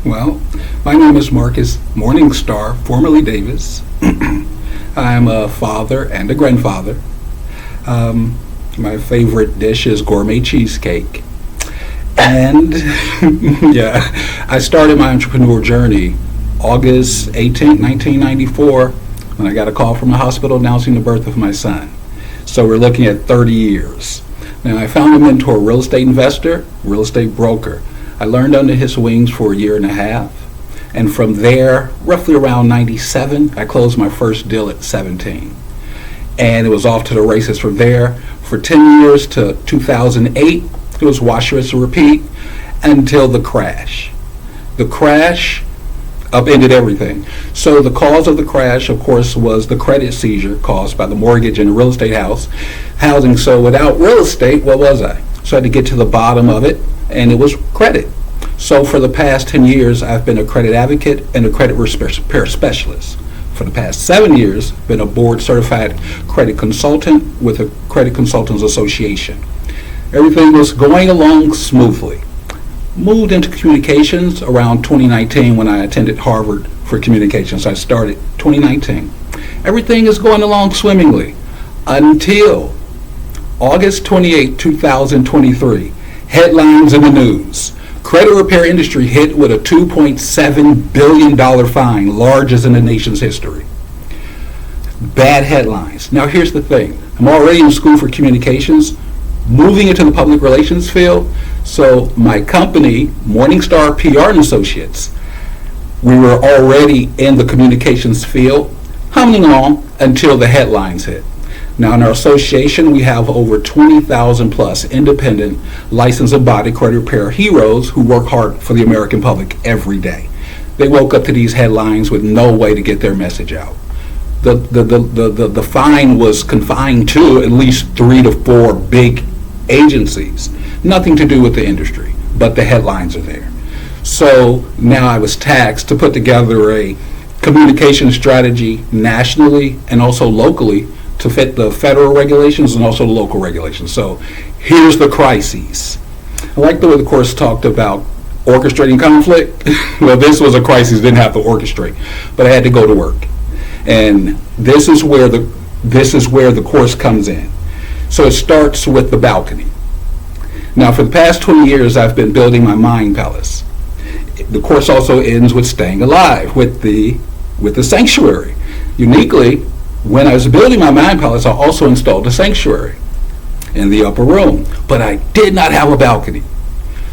Well, my name is Marcus Morningstar, formerly Davis. I'm a father and a grandfather. My favorite dish is gourmet cheesecake. And yeah, I started my entrepreneur journey August 18, 1994, when I got a call from the hospital announcing the birth of my son. So we're looking at 30 years. Now, I found a mentor, real estate investor, real estate broker. I learned under his wings for a year and a half. And from there, roughly around 97, I closed my first deal at 17. And it was off to the races from there. For 10 years to 2008, it was wash, rinse, and repeat until the crash. The crash upended everything. So the cause of the crash, of course, was the credit seizure caused by the mortgage and the real estate housing. So without real estate, what was I? So I had to get to the bottom of it, and it was credit. So for the past 10 years, I've been a credit advocate and a credit repair specialist. For the past 7 years, been a board certified credit consultant with the Credit Consultants Association. Everything was going along smoothly. Moved into communications around 2019 when I attended Harvard for communications. I started 2019. Everything is going along swimmingly until August 28, 2023. Headlines in the news. Credit repair industry hit with a $2.7 billion fine, largest in the nation's history. Bad headlines. Now here's the thing. I'm already in school for communications, moving into the public relations field. So my company, Morningstar PR and Associates, we were already in the communications field, humming along until the headlines hit. Now in our association, we have over 20,000 plus independent licensed and body credit repair heroes who work hard for the American public every day. They woke up to these headlines with no way to get their message out. The fine was confined to at least 3 to 4 big agencies. Nothing to do with the industry, but the headlines are there. So now I was tasked to put together a communication strategy nationally and also locally to fit the federal regulations and also the local regulations. So here's the crises. I like the way the course talked about orchestrating conflict. Well, this was a crisis, didn't have to orchestrate, but I had to go to work. And this is where the course comes in. So it starts with the balcony. Now, for the past 20 years, I've been building my mind palace. The course also ends with staying alive, with the sanctuary. Uniquely, when I was building my mind palace, I also installed a sanctuary in the upper room, but I did not have a balcony.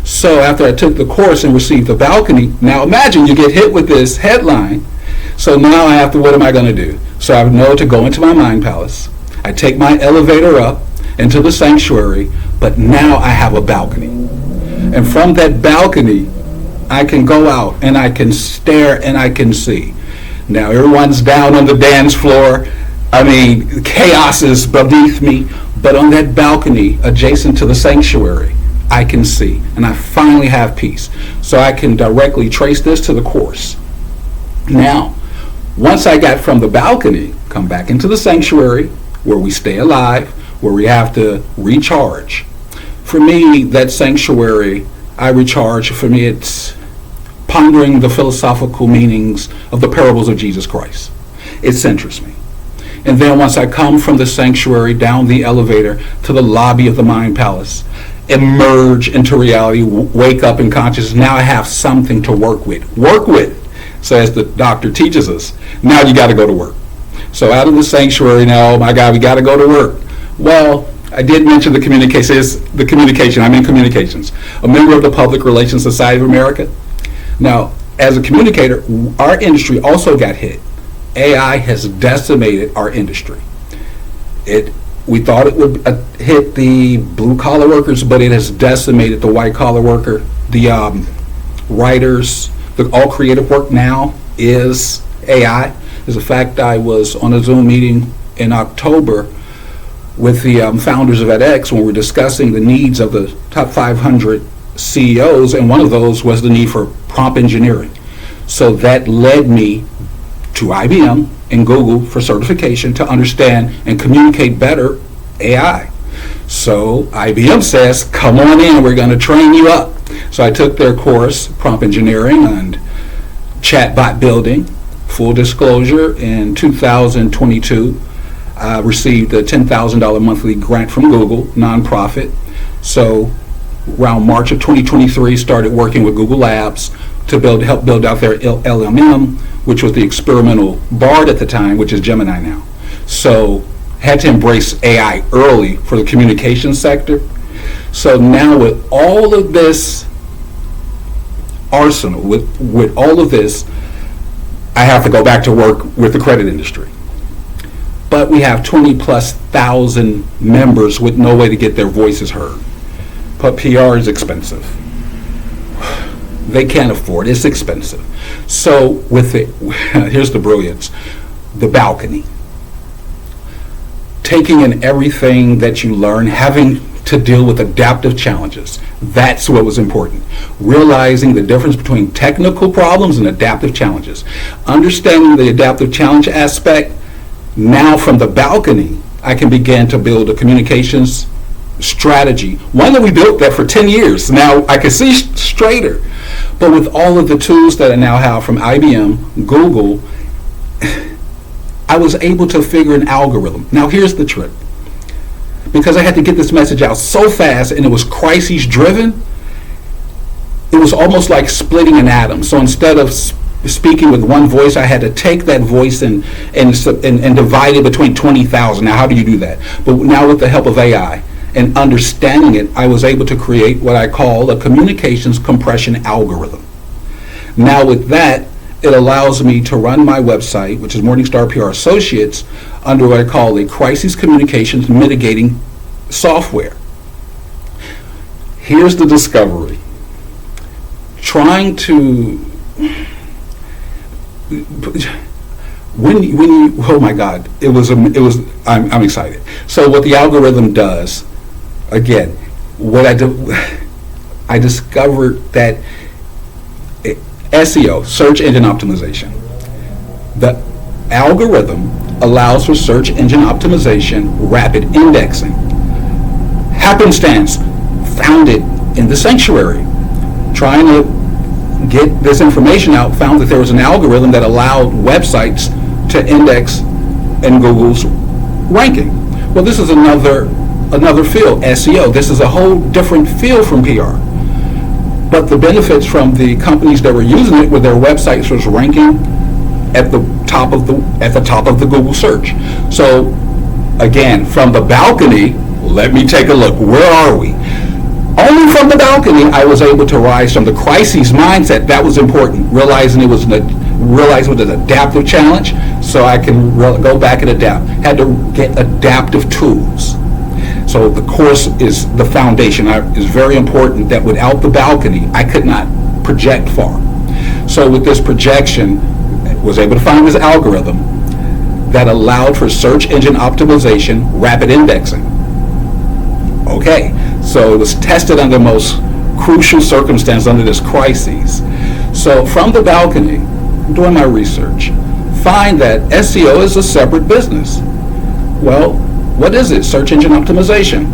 So after I took the course and received the balcony, now imagine you get hit with this headline. So now I have to, what am I going to do? So I know to go into my mind palace. I take my elevator up into the sanctuary, but now I have a balcony. And from that balcony, I can go out and I can stare and I can see. Now everyone's down on the dance floor. I mean, chaos is beneath me, but on that balcony adjacent to the sanctuary, I can see, and I finally have peace. So I can directly trace this to the course. Now, once I got from the balcony, come back into the sanctuary where we stay alive, where we have to recharge. For me, that sanctuary, I recharge. For me, it's pondering the philosophical meanings of the parables of Jesus Christ. It centers me. And then once I come from the sanctuary down the elevator to the lobby of the Mind Palace, emerge into reality, wake up in consciousness, now I have something to work with. So as the doctor teaches us, now you got to go to work. So out of the sanctuary now, oh my God, we got to go to work. Well, I did mention the communication. I'm in communications, a member of the Public Relations Society of America. Now, as a communicator, our industry also got hit. AI has decimated our industry. We thought it would hit the blue-collar workers, but it has decimated the white-collar worker, the writers. All creative work now is AI. As a fact, I was on a Zoom meeting in October with the founders of edX when we were discussing the needs of the top 500 CEOs, and one of those was the need for prompt engineering. So that led me to IBM and Google for certification to understand and communicate better AI. So IBM says, come on in, we're going to train you up. So I took their course, prompt engineering and chatbot building. Full disclosure, in 2022, I received a $10,000 monthly grant from Google, nonprofit. So around March of 2023, started working with Google Labs to help build out their LLM, which was the experimental BARD at the time, which is Gemini now. So had to embrace AI early for the communications sector. So now with all of this arsenal, with all of this, I have to go back to work with the credit industry. But we have 20,000+ members with no way to get their voices heard. But PR is expensive. They can't afford it. It's expensive. So with it, here's the brilliance. The balcony. Taking in everything that you learn, having to deal with adaptive challenges. That's what was important. Realizing the difference between technical problems and adaptive challenges. Understanding the adaptive challenge aspect, now from the balcony, I can begin to build a communications strategy. One that we built that for 10 years. Now I can see straighter. But with all of the tools that I now have from IBM, Google, I was able to figure an algorithm. Now here's the trick. Because I had to get this message out so fast and it was crisis driven, it was almost like splitting an atom. So instead of speaking with one voice, I had to take that voice and divide it between 20,000. Now how do you do that? But now with the help of AI and understanding it, I was able to create what I call a communications compression algorithm. Now with that, it allows me to run my website, which is Morningstar PR Associates, under what I call a crisis communications mitigating software. Here's the discovery. Trying to, when you, oh my God, I'm excited. So what the algorithm does, again, what I discovered that SEO, search engine optimization. The algorithm allows for search engine optimization, rapid indexing. Happenstance, found it in the sanctuary. Trying to get this information out, found that there was an algorithm that allowed websites to index in Google's ranking. Well, this is another field, SEO. This is a whole different field from PR. But the benefits from the companies that were using it were their websites was ranking at the top of the Google search. So again, from the balcony, let me take a look. Where are we? Only from the balcony, I was able to rise from the crisis mindset. That was important. Realizing it was an adaptive challenge, so I can go back and adapt. Had to get adaptive tools. So the course is the foundation. It's very important that without the balcony, I could not project far. So with this projection, I was able to find this algorithm that allowed for search engine optimization, rapid indexing. Okay, so it was tested under most crucial circumstances under this crisis. So from the balcony, doing my research, find that SEO is a separate business. Well, what is it? Search engine optimization.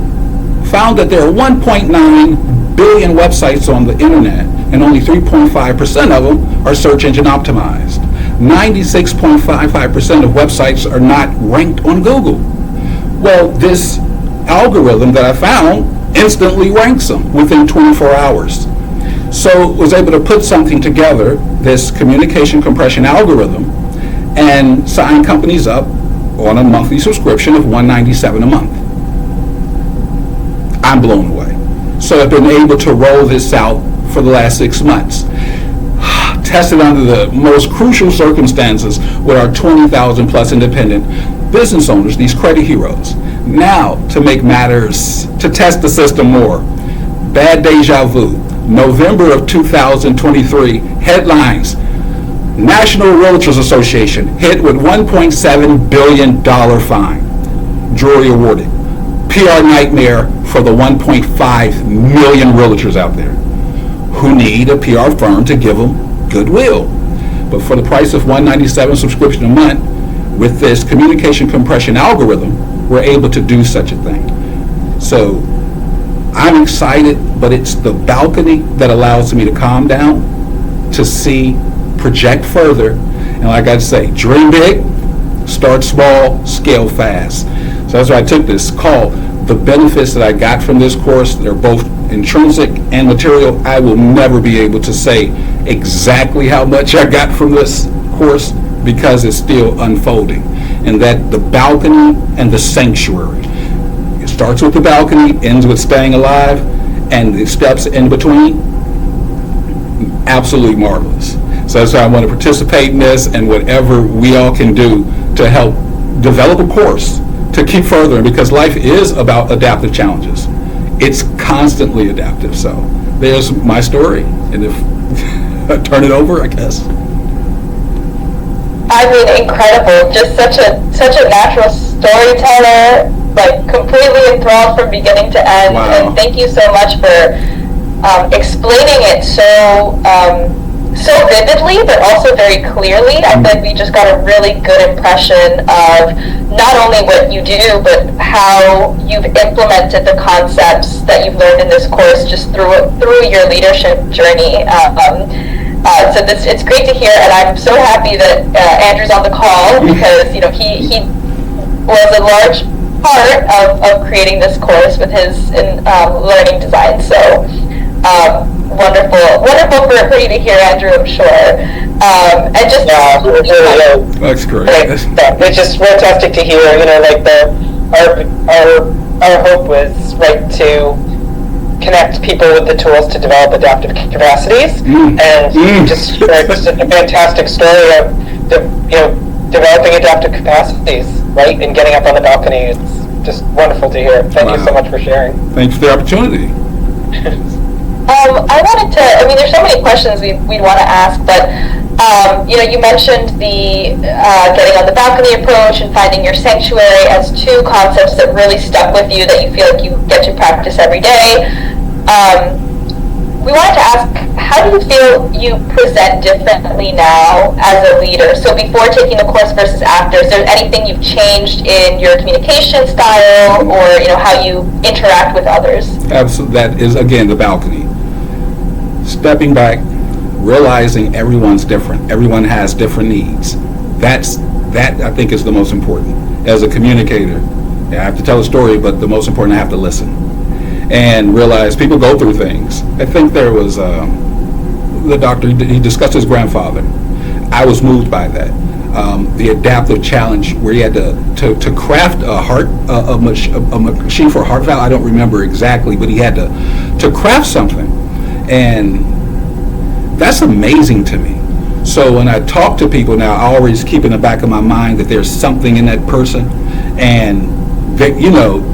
Found that there are 1.9 billion websites on the internet, and only 3.5% of them are search engine optimized. 96.55% of websites are not ranked on Google. Well, this algorithm that I found instantly ranks them within 24 hours. So was able to put something together, this communication compression algorithm, and sign companies up on a monthly subscription of $197 a month. I'm blown away. So I've been able to roll this out for the last 6 months. Tested under the most crucial circumstances with our 20,000 plus independent business owners, these credit heroes. Now, to make matters, to test the system more, bad deja vu. November of 2023, headlines. National Realtors Association hit with $1.7 billion fine. Jury awarded. PR nightmare for the 1.5 million realtors out there who need a PR firm to give them goodwill. But for the price of $197 subscription a month, with this communication compression algorithm, we're able to do such a thing. So I'm excited, but it's the balcony that allows me to calm down, to see, project further, and like I say, dream big, start small, scale fast. So that's why I took this call. The benefits that I got from this course, they're both intrinsic and material. I will never be able to say exactly how much I got from this course because it's still unfolding. And that the balcony and the sanctuary. It starts with the balcony, ends with staying alive, and the steps in between, absolutely marvelous. So that's why I want to participate in this, and whatever we all can do to help develop a course to keep furthering, because life is about adaptive challenges. It's constantly adaptive. So there's my story, and if I turn it over, I guess. I mean, incredible. Just such a natural storyteller, like completely enthralled from beginning to end. Wow. And thank you so much for explaining it so vividly, but also very clearly. I feel like we just got a really good impression of not only what you do, but how you've implemented the concepts that you've learned in this course just through your leadership journey. So it's great to hear, and I'm so happy that Andrew's on the call, because he was a large part of creating this course with his learning design. So wonderful for you to hear, Andrew, I'm sure. And just That's great. It's just fantastic to hear. Like our hope was to connect people with the tools to develop adaptive capacities, and just it's a fantastic story of developing adaptive capacities, right, and getting up on the balcony. It's just wonderful to hear. Thank you so much for sharing. Thanks for the opportunity. I wanted to, there's so many questions we'd want to ask, but you mentioned the getting on the balcony approach and finding your sanctuary as two concepts that really stuck with you, that you feel like you get to practice every day. We wanted to ask, how do you feel you present differently now as a leader? So before taking the course versus after, is there anything you've changed in your communication style, or how you interact with others? Absolutely. That is, again, the balcony. Stepping back, realizing everyone's different. Everyone has different needs. That I think is the most important. As a communicator, I have to tell a story, but the most important, I have to listen and realize people go through things. I think there was the doctor, he discussed his grandfather. I was moved by that. The adaptive challenge where he had to craft a machine for a heart valve. I don't remember exactly, but he had to craft something. And that's amazing to me. So when I talk to people now, I always keep in the back of my mind that there's something in that person, and that,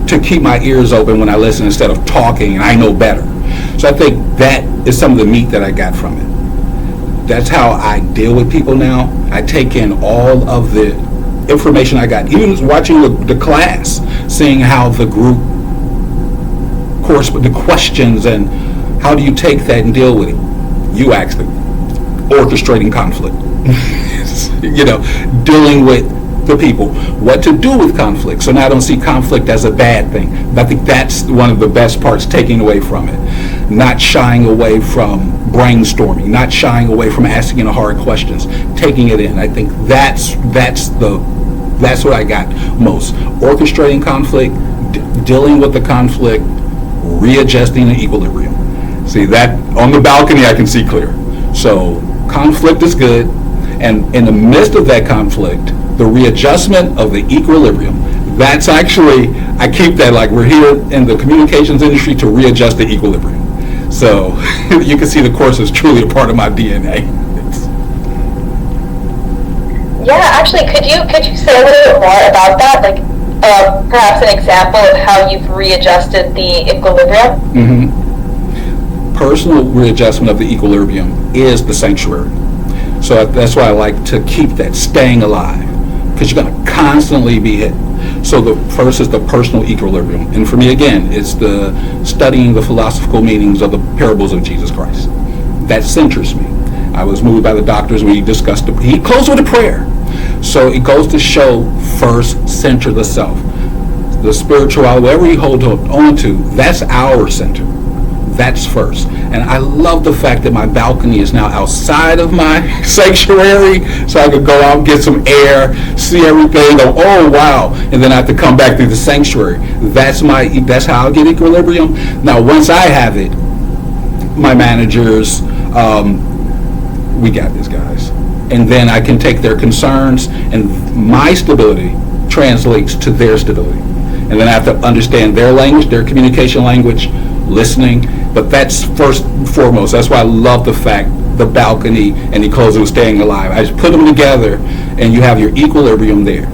to keep my ears open when I listen instead of talking, and I know better. So I think that is some of the meat that I got from it. That's how I deal with people now. I take in all of the information I got, even watching the class, seeing how the group course, the questions, and how do you take that and deal with it? You ask them. Orchestrating conflict. Dealing with the people. What to do with conflict. So now I don't see conflict as a bad thing. But I think that's one of the best parts, taking away from it. Not shying away from brainstorming. Not shying away from asking the hard questions. Taking it in. I think that's what I got most. Orchestrating conflict, dealing with the conflict, readjusting the equilibrium. See, that on the balcony I can see clear. So conflict is good, and in the midst of that conflict, the readjustment of the equilibrium, that's actually, I keep that, like, we're here in the communications industry to readjust the equilibrium. So you can see the course is truly a part of my DNA. Yeah, actually, could you say a little bit more about that? Like, perhaps an example of how you've readjusted the equilibrium? Mm-hmm. Personal readjustment of the equilibrium is the sanctuary. So that's why I like to keep that, staying alive, because you're going to constantly be hit. So the first is the personal equilibrium. And for me, again, it's the studying the philosophical meanings of the parables of Jesus Christ. That centers me. I was moved by the doctors when he discussed he closed with a prayer. So it goes to show, first, center the self. the spirituality, whatever you hold on to, that's our center. That's first. And I love the fact that my balcony is now outside of my sanctuary, so I could go out, get some air, see everything, go, oh wow, and then I have to come back through the sanctuary. That's how I get equilibrium. Now, once I have it, my managers, we got this, guys. And then I can take their concerns, and my stability translates to their stability. And then I have to understand their language, their communication language, listening. But that's first and foremost. That's why I love the fact, the balcony and the closing with staying alive. I just put them together, and you have your equilibrium there.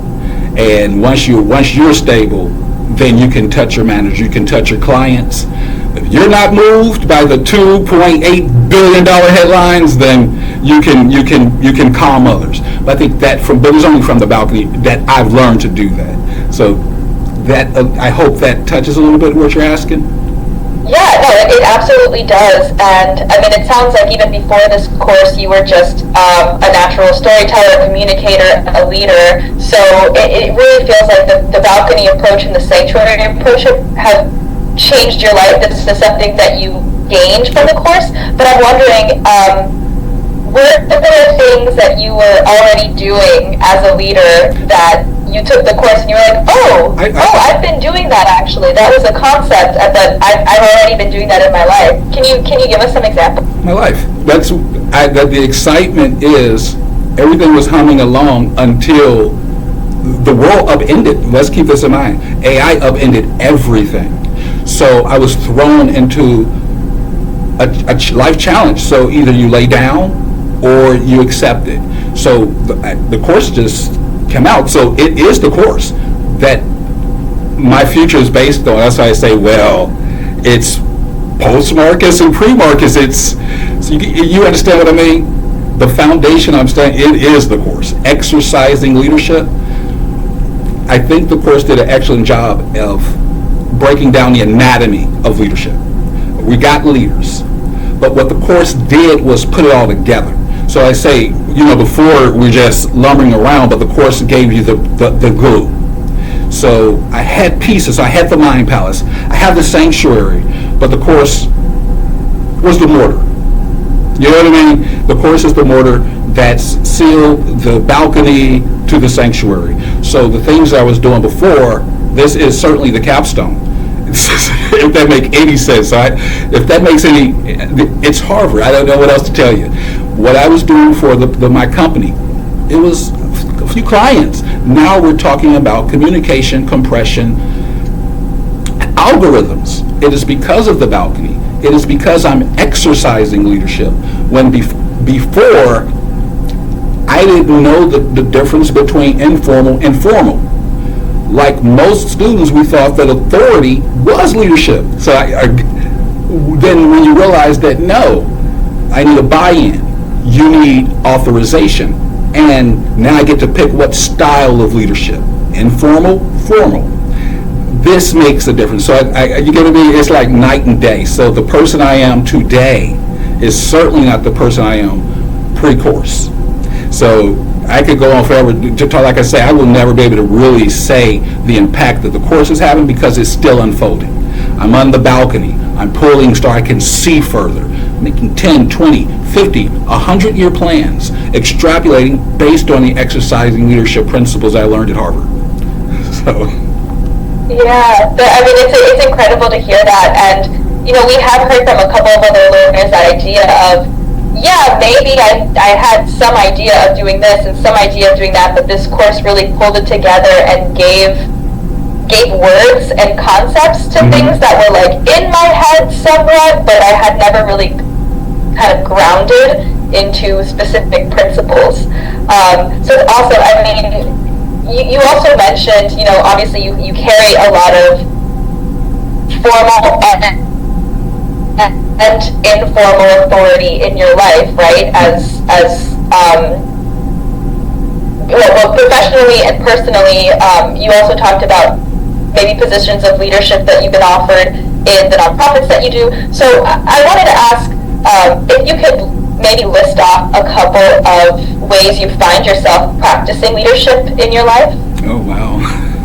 And once you're stable, then you can touch your manager, you can touch your clients. If you're not moved by the $2.8 billion headlines, then you can calm others. But I think but it was only from the balcony that I've learned to do that. So that I hope that touches a little bit what you're asking. Yeah, no, it absolutely does. And I mean, it sounds like even before this course, you were just a natural storyteller, communicator, a leader. So it really feels like the balcony approach and the sanctuary approach have changed your life. This is something that you gained from the course. But I'm wondering, were there things that you were already doing as a leader that you took the course and you were like, I've been doing that actually. That was a concept that I've already been doing that in my life. Can you give us some examples? My life. The excitement is everything was humming along until the world upended. Let's keep this in mind. AI upended everything. So I was thrown into a life challenge. So either you lay down or you accept it. So the course just came out. So it is the course that my future is based on. That's why I say, well, it's post-Marcus and pre-Marcus. So you understand what I mean? The foundation I'm saying, it is the course. Exercising leadership. I think the course did an excellent job of breaking down the anatomy of leadership. We got leaders, but what the course did was put it all together. So I say, before we're just lumbering around, but the course gave you the glue. So I had pieces. I had the mind palace. I have the sanctuary, but the course was the mortar. You know what I mean? The course is the mortar that's sealed the balcony to the sanctuary. So the things I was doing before, this is certainly the capstone. If that makes any sense. If that makes any, it's Harvard. I don't know what else to tell you. What I was doing for my company, it was a few clients. Now we're talking about communication, compression, algorithms. It is because of the balcony. It is because I'm exercising leadership. When before, I didn't know the difference between informal and formal. Like most students, we thought that authority was leadership. So then when you realize that, no, I need a buy-in. You need authorization. And now I get to pick what style of leadership. Informal, formal. This makes a difference. So you get to be, it's like night and day. So the person I am today is certainly not the person I am pre-course. So I could go on forever to talk. Like I say, I will never be able to really say the impact that the course is having because it's still unfolding. I'm on the balcony. I'm pulling so I can see further, making 10, 20, 50, 100-year plans, extrapolating based on the exercising leadership principles I learned at Harvard. So. Yeah, it's incredible to hear that. And, we have heard from a couple of other learners that idea of, yeah, maybe I had some idea of doing this and some idea of doing that, but this course really pulled it together and gave words and concepts to things that were like in my head somewhat, but I had never really kind of grounded into specific principles. So it's also, you also mentioned, obviously you carry a lot of formal and informal authority in your life, right? Well, professionally and personally, you also talked about maybe positions of leadership that you've been offered in the nonprofits that you do. So I wanted to ask if you could maybe list off a couple of ways you find yourself practicing leadership in your life. Oh, wow.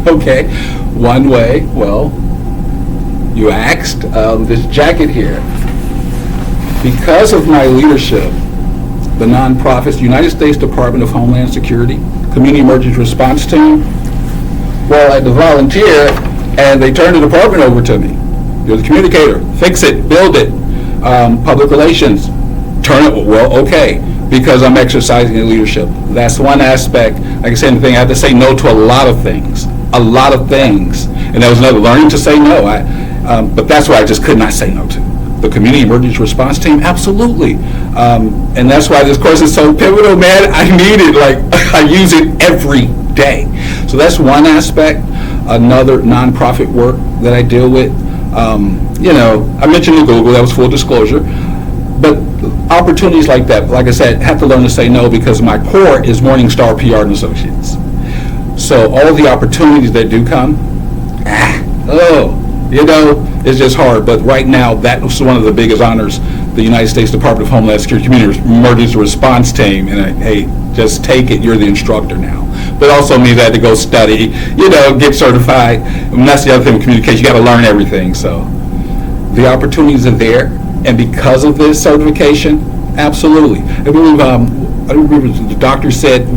Okay. One way, well, you asked, this jacket here. Because of my leadership, the nonprofits, United States Department of Homeland Security, Community Emergency Response Team, well, I had to volunteer, and they turned the department over to me. You're the communicator. Fix it. Build it. Public relations. Turn it. Well, okay. Because I'm exercising the leadership. That's one aspect. Like I said, I have to say no to a lot of things. A lot of things. And that was another learning to say no. But that's what I just could not say no to. The Community Emergency Response Team, absolutely. And that's why this course is so pivotal, man. I need it. Like, I use it every day. So that's one aspect. Another nonprofit work that I deal with. I mentioned the Google, that was full disclosure. But opportunities like that, like I said, have to learn to say no because my core is Morningstar PR and Associates. So all of the opportunities that do come, it's just hard. But right now, that was one of the biggest honors, the United States Department of Homeland Security Community Emergency Response Team. And hey, just take it, you're the instructor now. But also means I had to go study, get certified. And that's the other thing with communication, you got to learn everything. So the opportunities are there. And because of this certification, absolutely. I believe the doctor said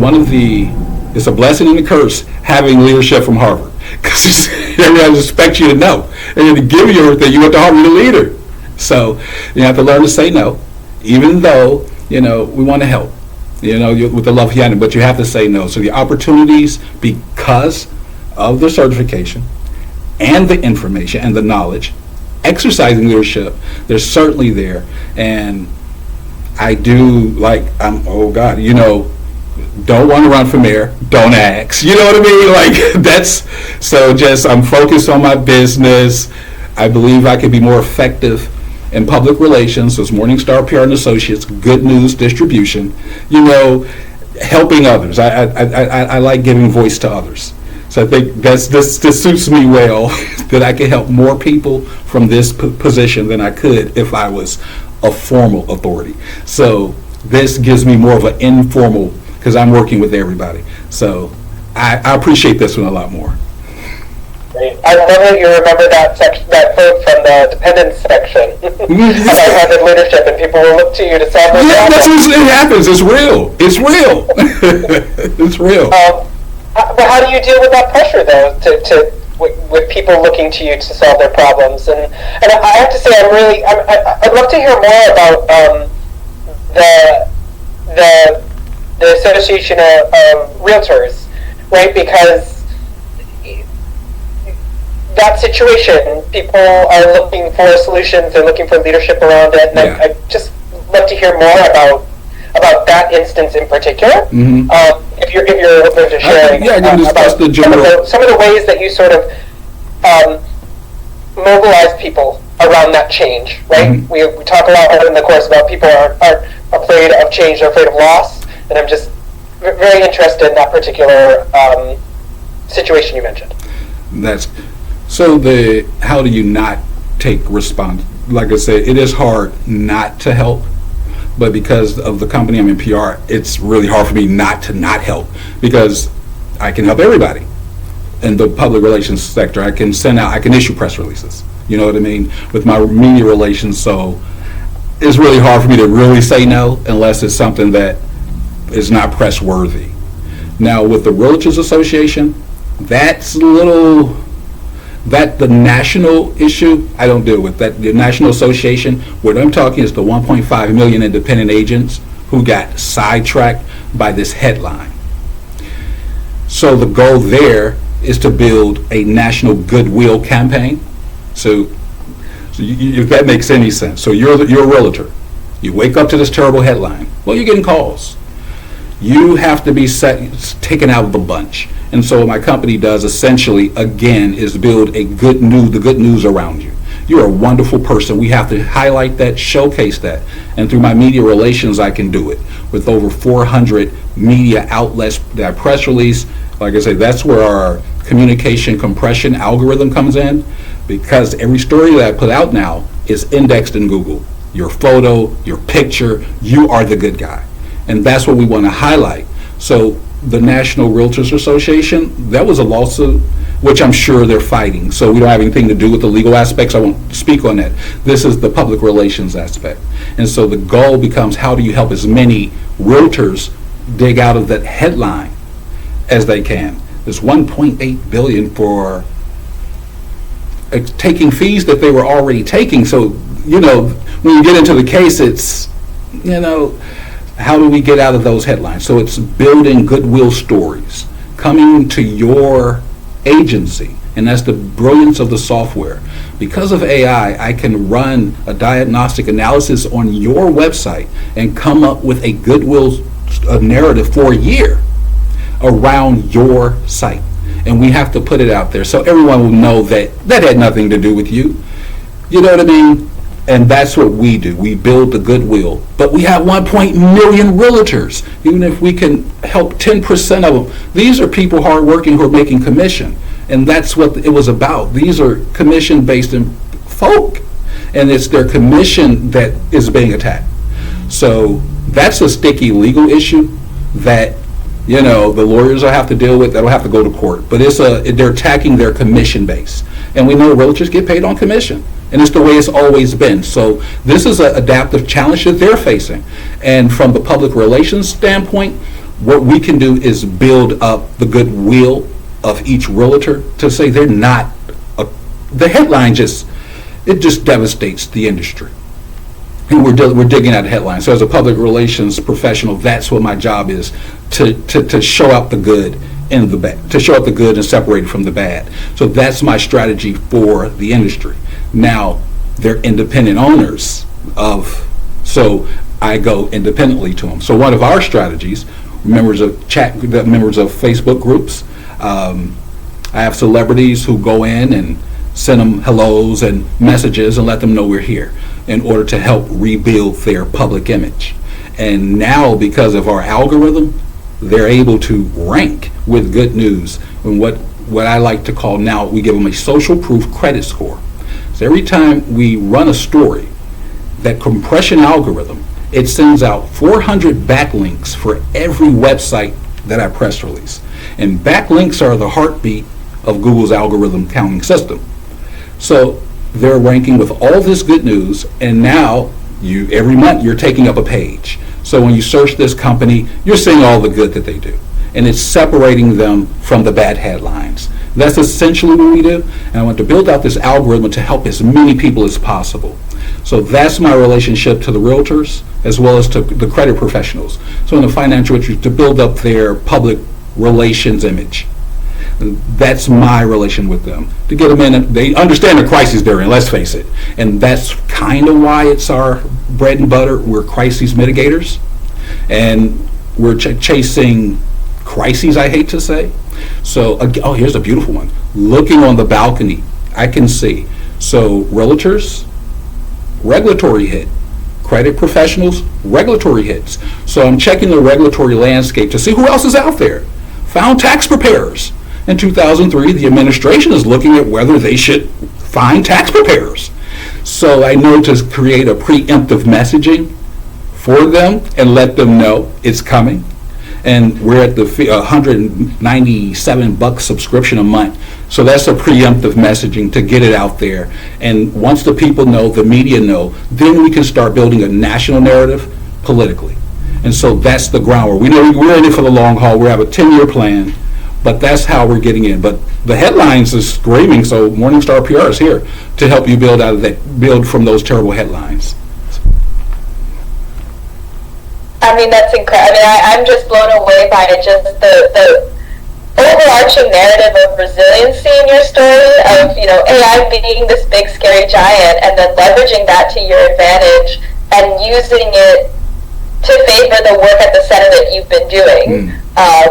it's a blessing and a curse having leadership from Harvard. Because everyone expects you to know. And to give you everything, you went to Harvard, you're a leader. So you have to learn to say no, even though, we want to help, with the love of humanity, but you have to say no. So the opportunities, because of the certification and the information and the knowledge, exercising leadership, they're certainly there. And I do don't want to run for mayor, don't ask. You know what I mean? I'm focused on my business. I believe I could be more effective in public relations. So it's Morningstar PR and Associates, good news distribution, helping others. I like giving voice to others. So I think this suits me well, that I can help more people from this position than I could if I was a formal authority. So this gives me more of an informal, because I'm working with everybody. So I appreciate this one a lot more. Great. I love that you remember that quote from the dependence section about having leadership, and people will look to you to solve their problems. That's what it happens. It's real. It's real. It's real. But how do you deal with that pressure, though, with people looking to you to solve their problems? And I have to say, I'd love to hear more about the Association of Realtors, right? Because that situation, people are looking for solutions, they're looking for leadership around it, and I'd just love to hear more about that instance in particular. Mm-hmm. If you're open to sharing, I can discuss the general. Some of the ways that you sort of mobilize people around that change, right? Mm-hmm. We talk a lot in the course about people aren't afraid of change, they're afraid of loss, and I'm just very interested in that particular situation you mentioned. How do you not take response? Like I said, it is hard not to help. But because of the company I'm in PR, it's really hard for me not to not help, because I can help everybody in the public relations sector. I can issue press releases. You know what I mean? With my media relations, so it's really hard for me to really say no unless it's something that is not press worthy. Now with the Realtors Association, that's the national issue, I don't deal with that. The National Association, what I'm talking is the 1.5 million independent agents who got sidetracked by this headline. So the goal there is to build a national goodwill campaign. So if that makes any sense. So you're a realtor. You wake up to this terrible headline. Well, you're getting calls. You have to be taken out of the bunch. And so what my company does essentially, again, is build the good news around you. You're a wonderful person. We have to highlight that, showcase that. And through my media relations, I can do it. With over 400 media outlets that I press release, like I say, that's where our communication compression algorithm comes in, because every story that I put out now is indexed in Google. Your photo, your picture, you are the good guy. And that's what we want to highlight. So the National Realtors Association, that was a lawsuit which I'm sure they're fighting. So we don't have anything to do with the legal aspects. I won't speak on that. This is the public relations aspect. And so the goal becomes, how do you help as many realtors dig out of that headline as they can? There's $1.8 billion for taking fees that they were already taking. So, you know, when you get into the case, it's, you know, how do we get out of those headlines? So it's building goodwill stories, coming to your agency, and that's the brilliance of the software. Because of AI, I can run a diagnostic analysis on your website and come up with a goodwill narrative for a year around your site. And we have to put it out there so everyone will know that that had nothing to do with you. You know what I mean? And that's what we do. We build the goodwill. But we have 1 million realtors. Even if we can help 10% of them, these are people hardworking who are making commission. And that's what it was about. These are commission-based folk. And it's their commission that is being attacked. So that's a sticky legal issue that, you know, the lawyers will have to deal with. That'll have to go to court. But they're attacking their commission base. And we know realtors get paid on commission. And it's the way it's always been. So this is an adaptive challenge that they're facing. And from the public relations standpoint, what we can do is build up the goodwill of each realtor to say they're not, the headline just devastates the industry. And we're digging at headlines. So as a public relations professional, that's what my job is, to show out the good and the bad, to show out the good and separate it from the bad. So that's my strategy for the industry. Now, they're independent owners so I go independently to them. So one of our strategies, members of Facebook groups, I have celebrities who go in and send them hellos and messages and let them know we're here in order to help rebuild their public image. And now, because of our algorithm, they're able to rank with good news. And what I like to call now, we give them a social proof credit score. So every time we run a story, that compression algorithm, it sends out 400 backlinks for every website that I press release. And backlinks are the heartbeat of Google's algorithm counting system. So they're ranking with all this good news, and now every month you're taking up a page. So when you search this company, you're seeing all the good that they do. And it's separating them from the bad headlines. That's essentially what we do. And I want to build out this algorithm to help as many people as possible. So that's my relationship to the realtors as well as to the credit professionals. So in the financial industry, to build up their public relations image. And that's my relation with them. To get them in, they understand the crisis they're in, let's face it. And that's kind of why it's our bread and butter. We're crisis mitigators. And we're chasing crises, I hate to say. So, here's a beautiful one. Looking on the balcony, I can see. So, realtors, regulatory hit. Credit professionals, regulatory hits. So I'm checking the regulatory landscape to see who else is out there. Found tax preparers. In 2003, the administration is looking at whether they should find tax preparers. So I know to create a preemptive messaging for them and let them know it's coming. And we're at the $197 subscription a month. So that's a preemptive messaging to get it out there. And once the people know, the media know, then we can start building a national narrative politically. And so that's the groundwork. We know we're in it for the long haul. We have a 10-year plan, but that's how we're getting in. But the headlines is screaming, so Morningstar PR is here to help you build from those terrible headlines. I mean, that's incredible. I mean, I'm just blown away by just the overarching narrative of resiliency in your story of, AI being this big, scary giant and then leveraging that to your advantage and using it to favor the work at the center that you've been doing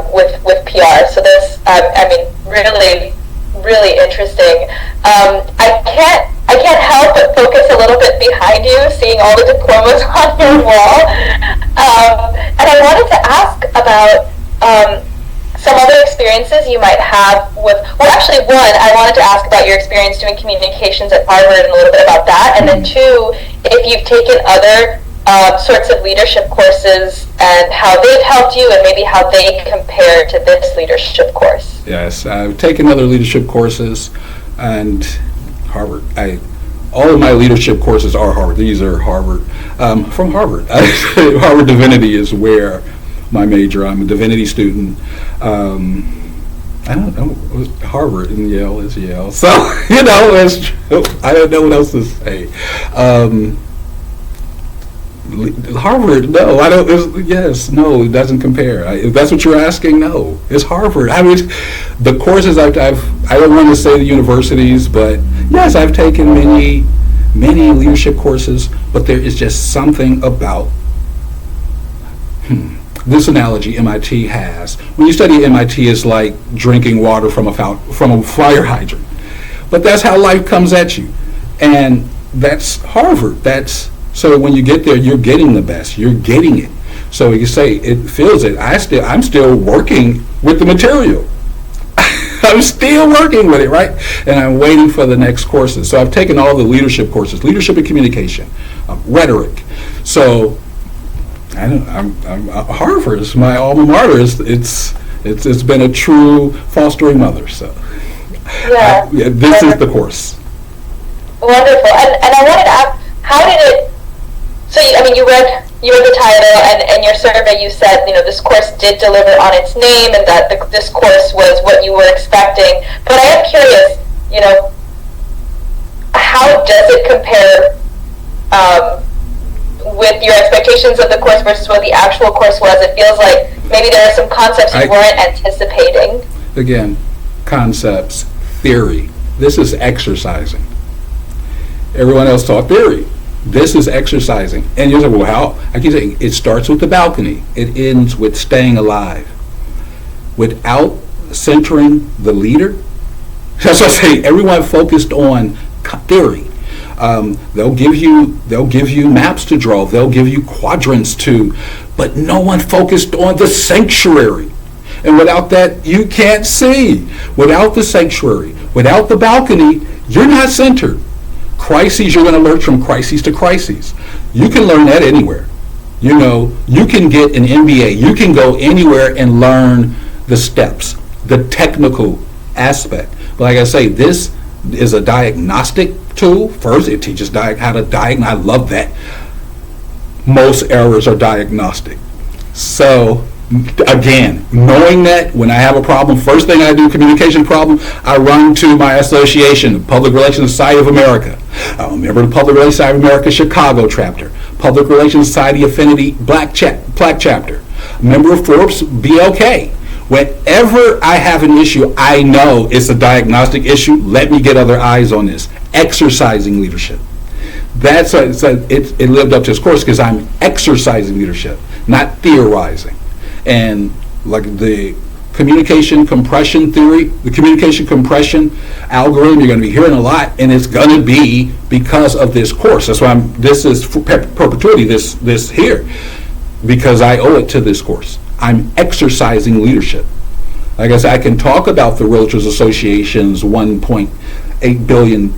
with PR. So this, really, really interesting. I can't help but focus a little bit behind you, seeing all the diplomas on your wall. And I wanted to ask about some other experiences you might have with, one, I wanted to ask about your experience doing communications at Harvard and a little bit about that. And then two, if you've taken other sorts of leadership courses and how they've helped you and maybe how they compare to this leadership course. Yes, I've taken other leadership courses, and Harvard. All of my leadership courses are Harvard. These are Harvard, from Harvard. Harvard Divinity is where my major. I'm a divinity student. I don't know. Harvard and Yale is Yale. So, it's true. I don't know what else to say. Harvard, no, I don't. Yes, no, it doesn't compare. If that's what you're asking, no, it's Harvard. I mean, the courses I don't want to say the universities, but yes, I've taken many leadership courses, but there is just something about this analogy MIT has. When you study MIT, it's like drinking water from a fire hydrant. But that's how life comes at you, and that's Harvard. So when you get there, you're getting the best. You're getting it. So you say it feels it. I'm still working with the material. I'm still working with it, right? And I'm waiting for the next courses. So I've taken all the leadership courses, leadership and communication, rhetoric. So Harvard is my alma mater. It's been a true fostering mother. So this is the course. Wonderful. And I wanted to ask, how did it? So you read the title, and your survey, you said this course did deliver on its name, and that this course was what you were expecting. But I am curious, how does it compare with your expectations of the course versus what the actual course was? It feels like maybe there are some concepts you weren't anticipating. Again, concepts, theory. This is exercising. Everyone else taught theory. This is exercising. And you're like, well, how? I keep saying it starts with the balcony. It ends with staying alive. Without centering the leader, that's what I say, everyone focused on theory. They'll give you maps to draw. They'll give you quadrants but no one focused on the sanctuary. And without that, you can't see. Without the sanctuary, without the balcony, you're not centered. Crises, you're going to learn from crises to crises. You can learn that anywhere. You can get an MBA. You can go anywhere and learn the steps, the technical aspect. But like I say, this is a diagnostic tool. First, it teaches how to diagnose. I love that. Most errors are diagnostic. So, again, knowing that when I have a problem, first thing I do, communication problem, I run to my association, the Public Relations Society of America. I'm a member of the Public Relations Society of America Chicago chapter, Public Relations Society Affinity Black chapter, member of Forbes BLK. Whenever I have an issue, I know it's a diagnostic issue. Let me get other eyes on this. Exercising leadership. It lived up to its course because I'm exercising leadership, not theorizing. And like the communication compression theory, the communication compression algorithm, you're going to be hearing a lot, and it's going to be because of this course. That's why this is for perpetuity, this here, because I owe it to this course. I'm exercising leadership. Like I said, I can talk about the Realtors Association's 1.8 billion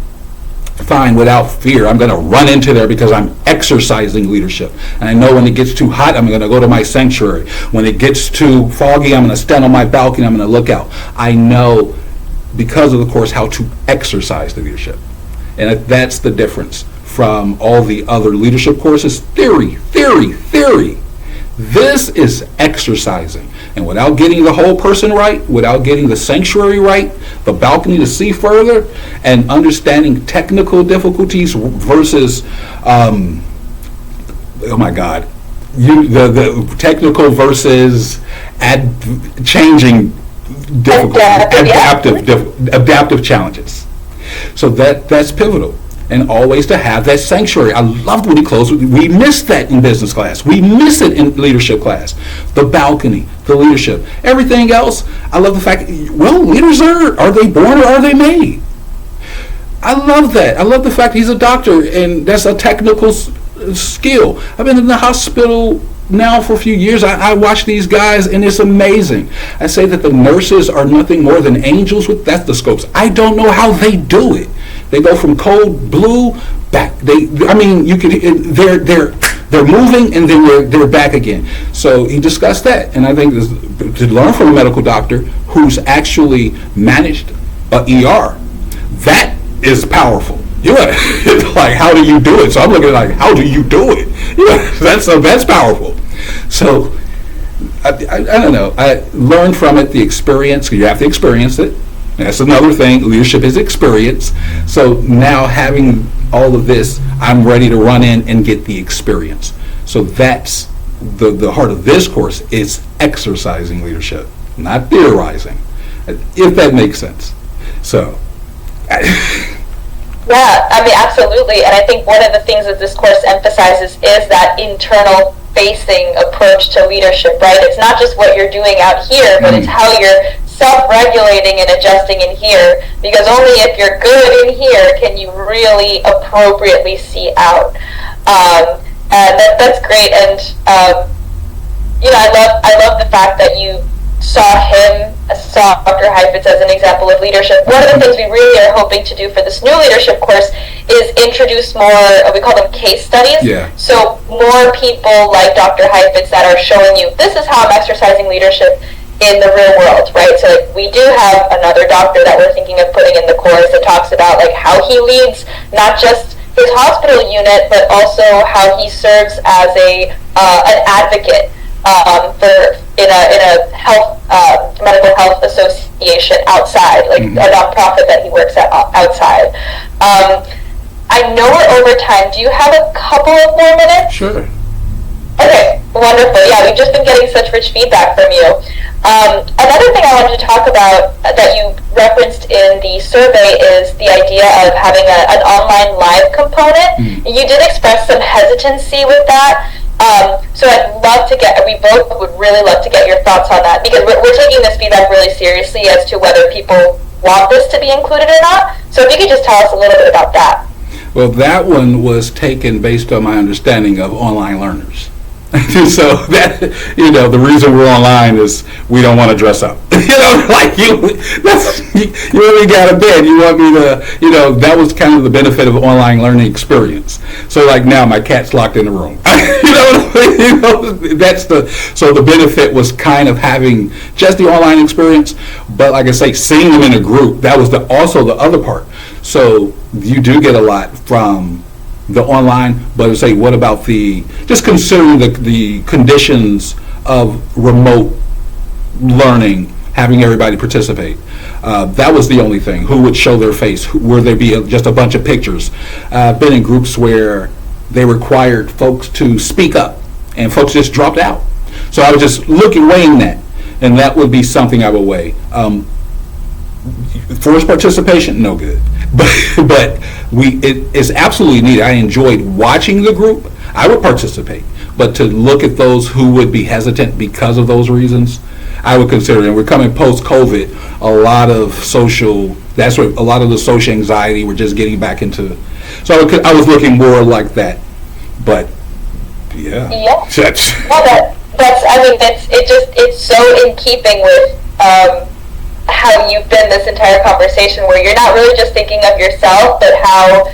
fine without fear. I'm going to run into there because I'm exercising leadership. And I know when it gets too hot, I'm going to go to my sanctuary. When it gets too foggy, I'm going to stand on my balcony, I'm going to look out. I know because of the course how to exercise the leadership. And that's the difference from all the other leadership courses. Theory. This is exercising. And without getting the whole person right, without getting the sanctuary right, the balcony to see further, and understanding technical difficulties versus, the technical versus changing adaptive challenges. So that's pivotal. And always to have that sanctuary. I loved when he closed. We missed that in business class. We miss it in leadership class. The balcony, the leadership. Everything else, I love the fact, leaders are they born or are they made? I love that. I love the fact he's a doctor and that's a technical skill. I've been in the hospital now for a few years. I watch these guys and it's amazing. I say that the nurses are nothing more than angels with stethoscopes. I don't know how they do it. They go from cold blue back. They're moving and then they're back again. So he discussed that, and I think to learn from a medical doctor who's actually managed a ER. That is powerful. It's like, how do you do it? So I'm looking at like, how do you do it? That's powerful. So I don't know. I learned from it the experience. You have to experience it. That's another thing. Leadership is experience. So now having all of this, I'm ready to run in and get the experience. So that's the heart of this course is exercising leadership, not theorizing, if that makes sense. So. Yeah, I mean, absolutely. And I think one of the things that this course emphasizes is that internal facing approach to leadership, right? It's not just what you're doing out here, but it's how you're self-regulating and adjusting in here, because only if you're good in here can you really appropriately see out. And that's great. And I love the fact that you saw Dr. Heifetz as an example of leadership. One of the things we really are hoping to do for this new leadership course is introduce more, we call them case studies. Yeah. So more people like Dr. Heifetz that are showing you, this is how I'm exercising leadership in the real world, right? So like, we do have another doctor that we're thinking of putting in the course that talks about like how he leads not just his hospital unit, but also how he serves as an advocate in a health medical health association outside, like a nonprofit that he works at outside. I know we're over time. Do you have a couple of more minutes? Sure. Okay, wonderful. Yeah, we've just been getting such rich feedback from you. Another thing I wanted to talk about that you referenced in the survey is the idea of having an online live component. You did express some hesitancy with that. So we both would really love to get your thoughts on that, because we're taking this feedback really seriously as to whether people want this to be included or not. So if you could just tell us a little bit about that. Well, that one was taken based on my understanding of online learners. So that, the reason we're online is we don't want to dress up. Like you really got a bed. You want me to, that was kind of the benefit of online learning experience. So like now my cat's locked in the room. So the benefit was kind of having just the online experience, but like I say, seeing them in a group, that was also the other part. So you do get a lot from the online, but I say, what about just considering the conditions of remote learning, having everybody participate. That was the only thing. Who would show their face? Would there be just a bunch of pictures? I've been in groups where they required folks to speak up, and folks just dropped out. So I was just weighing that, and that would be something I would weigh. Forced participation, no good. But it is absolutely needed. I enjoyed watching the group. I would participate, but to look at those who would be hesitant because of those reasons, I would consider. And we're coming post-COVID, a lot of a lot of the social anxiety we're just getting back into. So I was looking more like that. But yeah. Well, it's so in keeping with how you've been this entire conversation, where you're not really just thinking of yourself, but how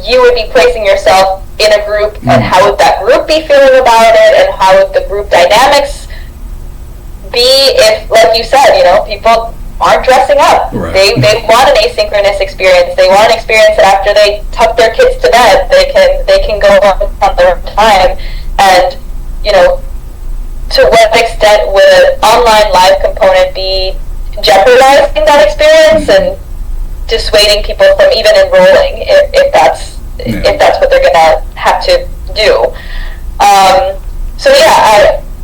you would be placing yourself in a group, and how would that group be feeling about it, and how would the group dynamics be if, like you said, people aren't dressing up. Right. They want an asynchronous experience. They want an experience that after they tuck their kids to bed, they can go on their own time. And to what extent would an online live component be jeopardizing that experience and dissuading people from even enrolling if that's what they're gonna have to do.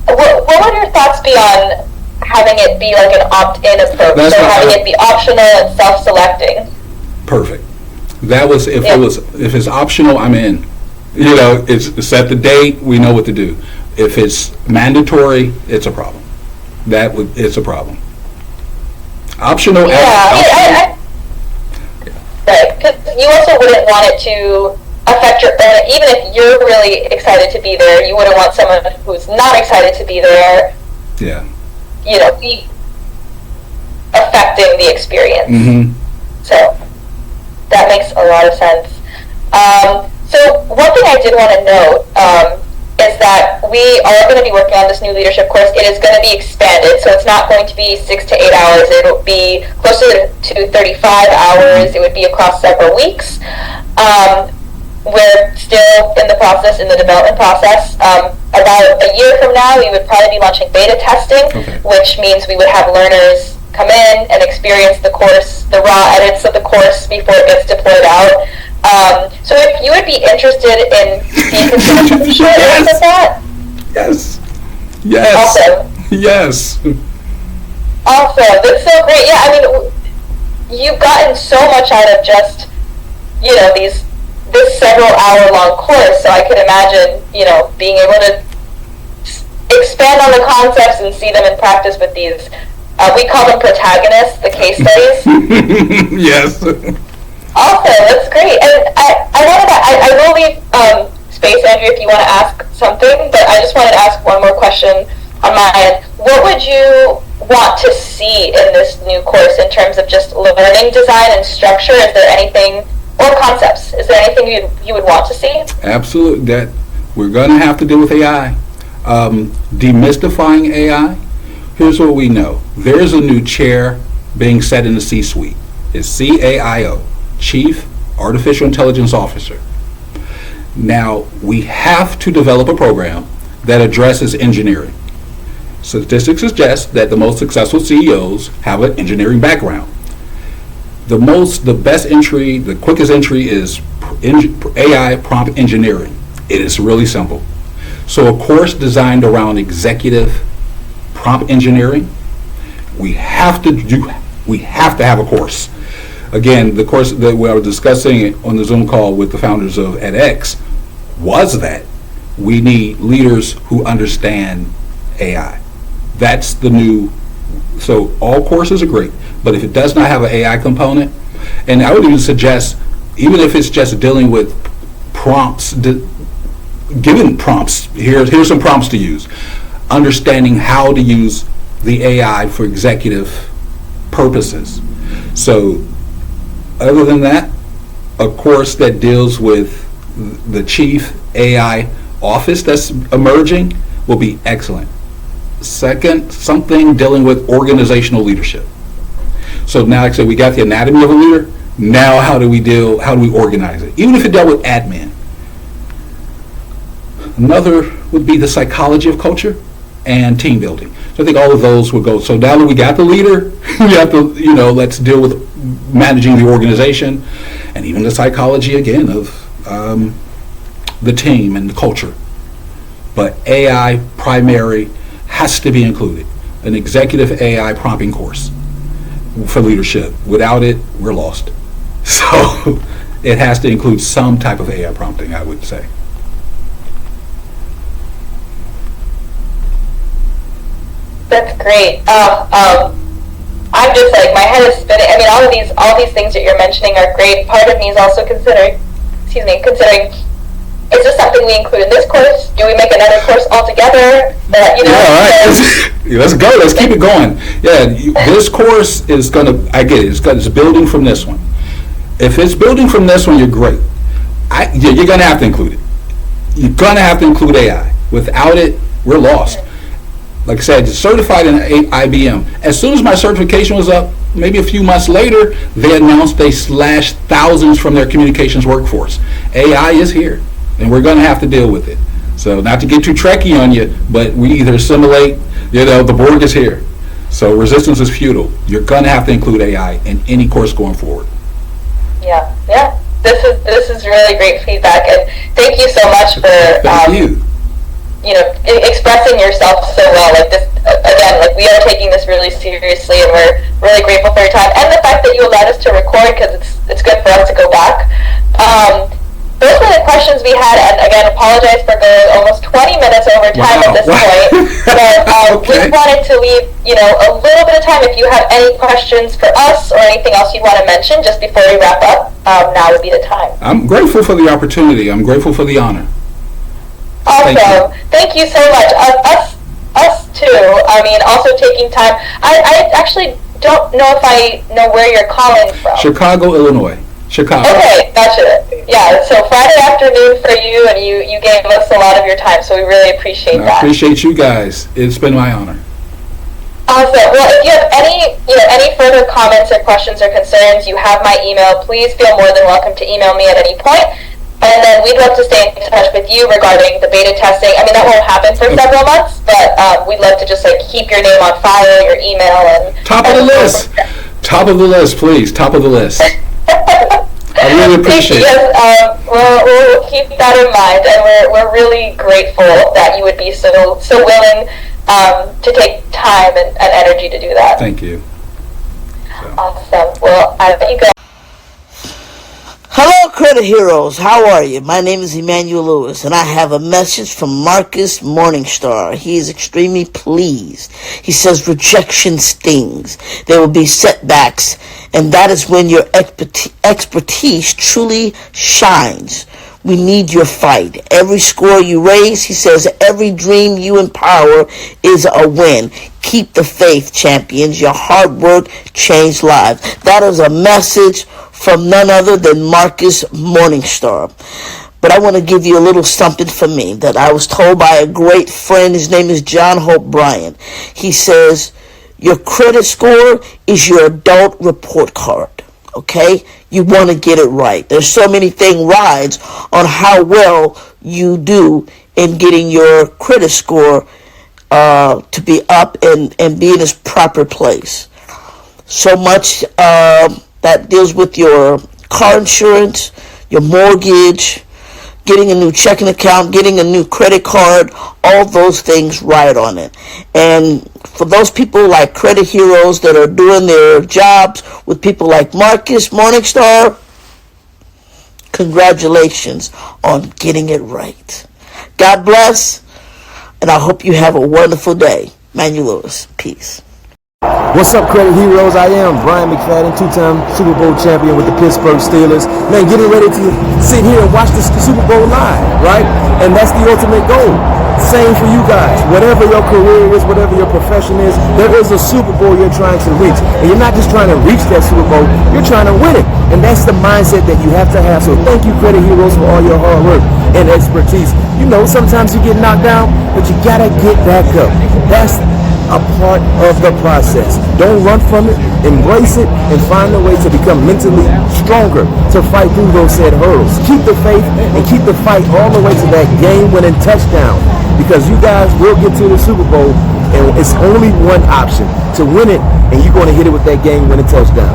What would your thoughts be on having it be like an opt-in approach? Having it be optional and self-selecting. Perfect. That was if it's optional, I'm in. It's set the date. We know what to do. If it's mandatory, it's a problem. It's a problem. Optional. Right, because you also wouldn't want it to affect your own. Even if you're really excited to be there, you wouldn't want someone who's not excited to be there. Yeah. Be affecting the experience. So that makes a lot of sense. So one thing I did want to note is that we are going to be working on this new leadership course. It is going to be expanded, so it's not going to be 6 to 8 hours. It will be closer to 35 hours. It would be across several weeks. We're still in the development process. About a year from now, we would probably be launching beta testing, which means we would have learners come in and experience the course, the raw edits of the course before it gets deployed out. So if you would be interested in being considered for sure with that. Yes. Awesome. Yes. Awesome. That's so great. Yeah, I mean, you've gotten so much out of just, this several hour long course. So I could imagine, being able to expand on the concepts and see them in practice with these. We call them protagonists, the case studies. Yes. Awesome, that's great. And I will leave space, Andrew, if you want to ask something, but I just wanted to ask one more question on my end. What would you want to see in this new course in terms of just learning design and structure? Is there anything, or concepts, is there anything you would want to see? Absolutely. That we're going to have to deal with AI. Demystifying AI. Here's what we know. There's a new chair being set in the C-suite. It's CAIO, Chief Artificial Intelligence Officer. Now, we have to develop a program that addresses engineering. Statistics suggest that the most successful CEOs have an engineering background. The best entry, the quickest entry is AI prompt engineering. It is really simple. So a course designed around executive prompt engineering, we have to have a course. Again, the course that we were discussing on the Zoom call with the founders of edX was that we need leaders who understand AI. That's the new, so all courses are great, but if it does not have an AI component, and I would even suggest, even if it's just dealing with prompts, giving prompts, here's some prompts to use, understanding how to use the AI for executive purposes. So other than that, a course that deals with the chief AI office that's emerging will be excellent. Second, something dealing with organizational leadership. So now, like I said, we got the anatomy of a leader. Now how do we organize it? Even if it dealt with admin. Another would be the psychology of culture and team building. So I think all of those would go. So now that we got the leader, we have to, let's deal with managing the organization and even the psychology again of the team and the culture. But AI primary has to be included. An executive AI prompting course for leadership. Without it, we're lost. So it has to include some type of AI prompting, I would say. That's great. I'm just like, my head is spinning. I mean, all these things that you're mentioning are great. Part of me is also considering, is this something we include in this course? Do we make another course altogether? Yeah, all right. Let's go. Let's keep it going. Yeah, this course is going to, I get it, it's building from this one. If it's building from this one, you're great. You're going to have to include it. You're going to have to include AI. Without it, we're lost. Like I said, certified in IBM. As soon as my certification was up, maybe a few months later, they announced they slashed thousands from their communications workforce. AI is here, and we're going to have to deal with it. So not to get too Trekkie on you, but we either assimilate, the Borg is here. So resistance is futile. You're going to have to include AI in any course going forward. Yeah. This is really great feedback, and thank you so much for expressing yourself so well. Like this, again, like we are taking this really seriously, and we're really grateful for your time and the fact that you allowed us to record, because it's good for us to go back. Those were the questions we had, and again, apologize for going almost 20 minutes over time at this point. But we wanted to leave, a little bit of time. If you have any questions for us or anything else you'd want to mention just before we wrap up, now would be the time. I'm grateful for the opportunity. I'm grateful for the honor. Awesome. Thank you so much. Us too. I mean, also taking time. I actually don't know if I know where you're calling from. Chicago, Illinois. Chicago. Okay, gotcha. Yeah, so Friday afternoon for you, and you gave us a lot of your time, so we really appreciate I that. appreciate you guys. It's been my honor. Awesome. Well, if you have any further comments or questions or concerns, you have my email. Please feel more than welcome to email me at any point. And then we'd love to stay in touch with you regarding the beta testing. I mean, that won't happen for several months, but we'd love to just keep your name on file, your email, and top of the list. Top of the list, please. Top of the list. I really appreciate it. Yes, we'll keep that in mind, and we're really grateful that you would be so willing to take time and energy to do that. Thank you. Awesome. Well, I let you go. Hello, Credit Heroes. How are you? My name is Emmanuel Lewis, and I have a message from Marcus Morningstar. He is extremely pleased. He says rejection stings. There will be setbacks, and that is when your expertise truly shines. We need your fight. Every score you raise, he says, every dream you empower is a win. Keep the faith, champions. Your hard work changed lives. That is a message from none other than Marcus Morningstar. But I want to give you a little something from me that I was told by a great friend. His name is John Hope Bryant. He says, your credit score is your adult report card. Okay? You want to get it right. There's so many things rides on how well you do in getting your credit score to be up and be in its proper place. So much that deals with your car insurance, your mortgage, getting a new checking account, getting a new credit card, all those things ride on it. And for those people like Credit Heroes that are doing their jobs with people like Marcus Morningstar, congratulations on getting it right. God bless, and I hope you have a wonderful day. Manuel Lewis, peace. What's up, Credit Heroes? I am Brian McFadden, two-time Super Bowl champion with the Pittsburgh Steelers. Man, getting ready to sit here and watch the Super Bowl live, right? And that's the ultimate goal. Same for you guys. Whatever your career is, whatever your profession is, there is a Super Bowl you're trying to reach. And you're not just trying to reach that Super Bowl, you're trying to win it. And that's the mindset that you have to have. So thank you, Credit Heroes, for all your hard work and expertise. You know, sometimes you get knocked down, but you gotta get back up. That's a part of the process. Don't run from it, embrace it, and find a way to become mentally stronger to fight through those said hurdles. Keep the faith and keep the fight all the way to that game-winning touchdown, because you guys will get to the Super Bowl, and it's only one option to win it, and you're going to hit it with that game-winning touchdown.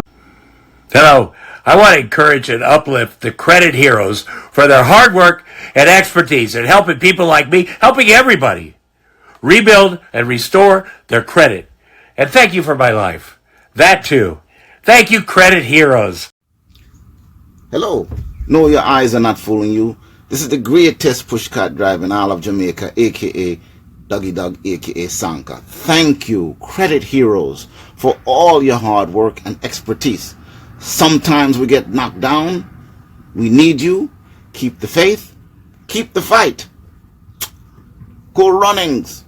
Hello. I want to encourage and uplift the Credit Heroes for their hard work and expertise in helping people like me, helping everybody rebuild and restore their credit. And thank you for my life. That too. Thank you, Credit Heroes. Hello. No, your eyes are not fooling you. This is the greatest pushcart driver in all of Jamaica, aka Dougie Doug, aka Sanka. Thank you, Credit Heroes, for all your hard work and expertise. Sometimes we get knocked down. We need you. Keep the faith. Keep the fight. Cool runnings.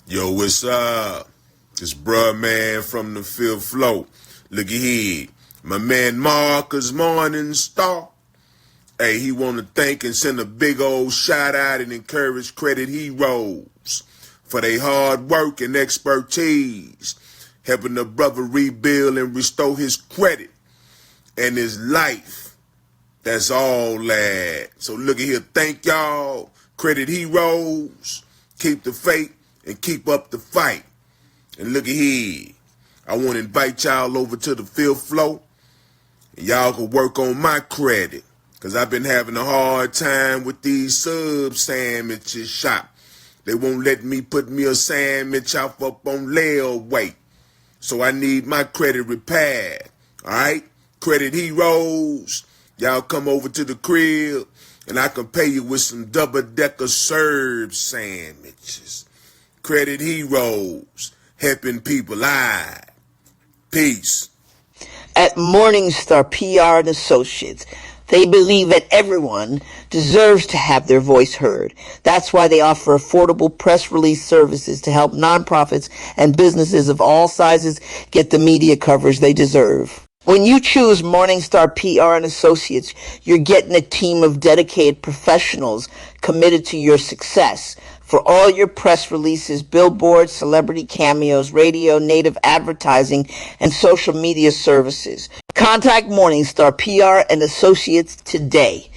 Yo, what's up? It's bruh man from the fifth floor. Look at here. My man Marcus Morningstar. Hey, he want to thank and send a big old shout out and encourage Credit Heroes for their hard work and expertise, helping the brother rebuild and restore his credit and his life. That's all, lad. So look at here. Thank y'all, Credit Heroes. Keep the faith and keep up the fight. And look at here. I want to invite y'all over to the fifth floor, and y'all can work on my credit, because I've been having a hard time with these sub sandwiches shop. They won't let me put me a sandwich off up on layaway. So I need my credit repaired. Alright? Credit Heroes. Y'all come over to the crib and I can pay you with some double-decker serve sandwiches. Credit Heroes. Helping people out. Peace. At Morningstar PR and Associates, they believe that everyone deserves to have their voice heard. That's why they offer affordable press release services to help nonprofits and businesses of all sizes get the media coverage they deserve. When you choose Morningstar PR and Associates, you're getting a team of dedicated professionals committed to your success. For all your press releases, billboards, celebrity cameos, radio, native advertising, and social media services. Contact Morningstar PR and Associates today.